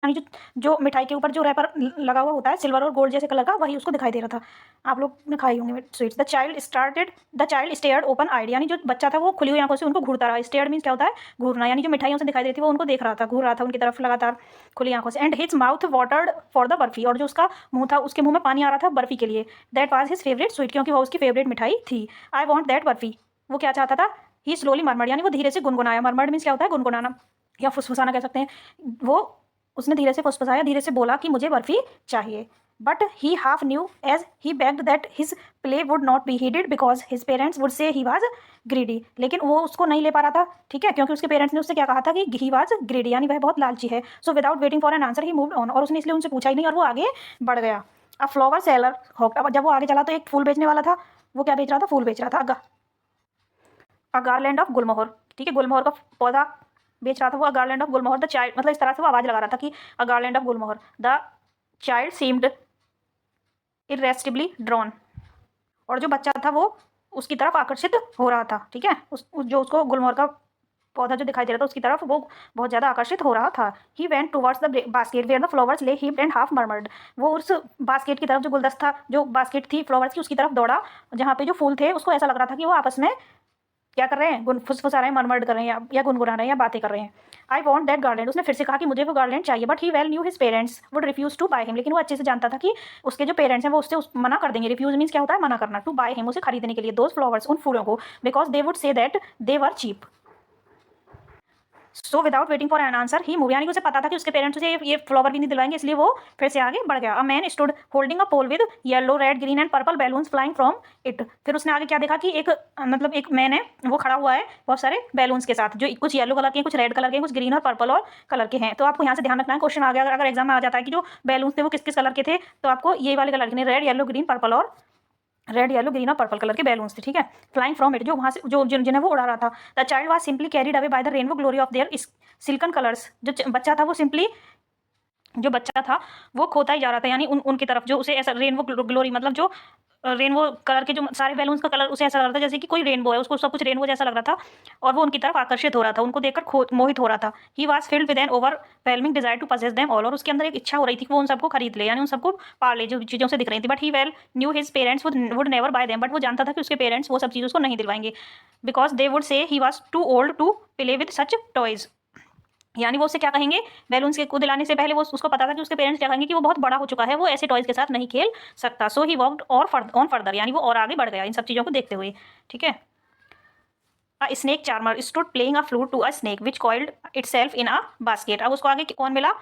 यानी जो जो मिठाई के ऊपर जो रैपर लगा हुआ होता है सिल्वर और गोल्ड जैसे कलर का, वही उसको दिखाई दे रहा था। आप लोग ने खाई होंगे sweets. The child stared open eyed, यानी जो बच्चा था वो खुली हुई आंखों से उनको घूरता रहा। स्टेयर्ड मीन्स क्या होता है? घूरना। यानी जो मिठाइयों से दिखाई देती थी वो उनको देख रहा था, घूर रहा था उनकी तरफ लगातार खुली आंखों से। And his mouth watered for the barfi, और जो उसका मुंह था उसके मुंह में पानी आ रहा था बर्फी के लिए। That was his favourite sweet, क्योंकि वो उसकी फेवरेट मिठाई थी। आई वॉन्ट दैट बर्फी, वो क्या चाहता था? ही स्लोली मरमर्ड, यानी वो धीरे से गुनगुनाया। मरमर्ड मीन्स क्या होता है? गुनगुनाना या फुसफुसाना कह सकते हैं। वो उसने धीरे से फुसफुसाया, धीरे से बोला कि मुझे बर्फी चाहिए। But he half knew as he begged that his plea would not be heeded because his parents would say he was greedy. लेकिन वो उसको नहीं ले पा रहा था, ठीक है, क्योंकि उसके पेरेंट्स ने उससे क्या कहा था कि ही वॉज ग्रीडी, यानी वह बहुत लालची है। सो without waiting for an answer he moved on, और उसने इसलिए उनसे पूछा ही नहीं और वो आगे बढ़ गया। अब फ्लावर सेलर हो, अब जब वो आगे चला तो एक फूल बेचने वाला था। वो क्या बेच रहा था? फूल बेच रहा था। अ गार्लैंड ऑफ गुलमोहर, ठीक है, गुलमोहर का पौधा बेच रहा था वो। A garland of gulmohar the child, मतलब इस तरह से वो आवाज लगा रहा था कि a garland of gulmohar. The child seemed irresistibly drawn, और जो बच्चा था वो उसकी तरफ आकर्षित हो रहा था, ठीक है, जो उसको गुलमोहर का पौधा जो दिखाई दे रहा था उसकी तरफ वो बहुत ज़्यादा आकर्षित हो रहा था। He went towards the basket where the flowers lay heaped and half murmured, वो उस बास्केट की तरफ, जो गुलदस्ता जो बास्केट थी फ्लावर्स की, उसकी तरफ दौड़ा जहाँ पे जो फूल थे। उसको ऐसा लग रहा था कि वो आपस में क्या कर रहे हैं? फुसफुसा रहे हैं, मरमर्ड कर रहे हैं, या गुनगुना रहे हैं, या बातें कर रहे हैं। आई वॉन्ट दैट गार्लैंड, उसने फिर से कहा कि मुझे वो गार्लैंड चाहिए। But he well knew his parents would refuse to buy him, लेकिन वो अच्छे से जानता था कि उसके जो पेरेंट्स हैं वो उससे मना कर देंगे। रिफ्यूज मीन्स क्या होता है? मना करना। टू बाय हिम, उसे खरीदने के लिए, दोज फ्लावर्स, उन फूलों को, because they would say that they were cheap. So without waiting for an answer he moved, यानी कि उसे पता था कि उसके पेरेंट्स उसे ये फ्लावर भी नहीं दिलवाएंगे, इसलिए वो फिर से आगे बढ़ गया। A man stood holding a pole with yellow red green and purple balloons flying from it, फिर उसने आगे क्या देखा कि एक मतलब एक मैन है, वो खड़ा हुआ है बहुत सारे बैलून्स के साथ, जो कुछ येलो कलर के, कुछ रेड कलर के, कुछ ग्रीन और पर्पल और कलर के हैं। तो आपको यहाँ से ध्यान रखना है, क्वेश्चन आ गया अगर एग्जाम में आ जाता है कि जो बैलून्स थे वो किस किस कलर के थे, तो आपको ये वाले कलर के, रेड येलो ग्रीन पर्पल, और रेड येलो ग्रीन और पर्पल कलर के बैलून्स थे, ठीक है। फ्लाइंग फ्रॉम इट, जो वहाँ से जो जिन्हें वो उड़ा रहा था। The child was simply carried away by the rainbow glory of their silken colours, जो बच्चा था वो सिंपली, जो बच्चा था वो खोता ही जा रहा था, यानी उनकी तरफ, जो उसे ऐसा रेनबो ग्लोरी, मतलब जो रेनबो कलर के जो सारे बैलून्स का कलर उसे ऐसा लग रहा था जैसे कि कोई रेनबो है, उसको सब कुछ रेनबो जैसा लग रहा था, और वो उनकी तरफ आकर्षित हो रहा था, उनको देखकर मोहित हो रहा था। He was filled with an overwhelming desire to possess them all, और उसके अंदर एक इच्छा हो रही थी कि वो उन सबको खरीद ले, यानी उन सबको पा ले जो चीज़ों से दिख रही थी। But he well knew his parents would never bye them, but वो जानता था कि उसके पेरेंट्स वो सब चीज़ उसको नहीं दिलवाएंगे, because they would say he was too old to play with such toys, यानी वो उससे क्या कहेंगे? बैलून्स के को दिलाने से पहले वो उसको पता था कि उसके पेरेंट्स क्या कहेंगे कि वो बहुत बड़ा हो चुका है, वो ऐसे टॉयज के साथ नहीं खेल सकता। सो ही वॉकड ऑन फर्दर, यानी वो और आगे बढ़ गया इन सब चीज़ों को देखते हुए, ठीक है। A snake charmer stood playing a flute to a snake which coiled itself in a basket, अब उसको आगे कौन मिला?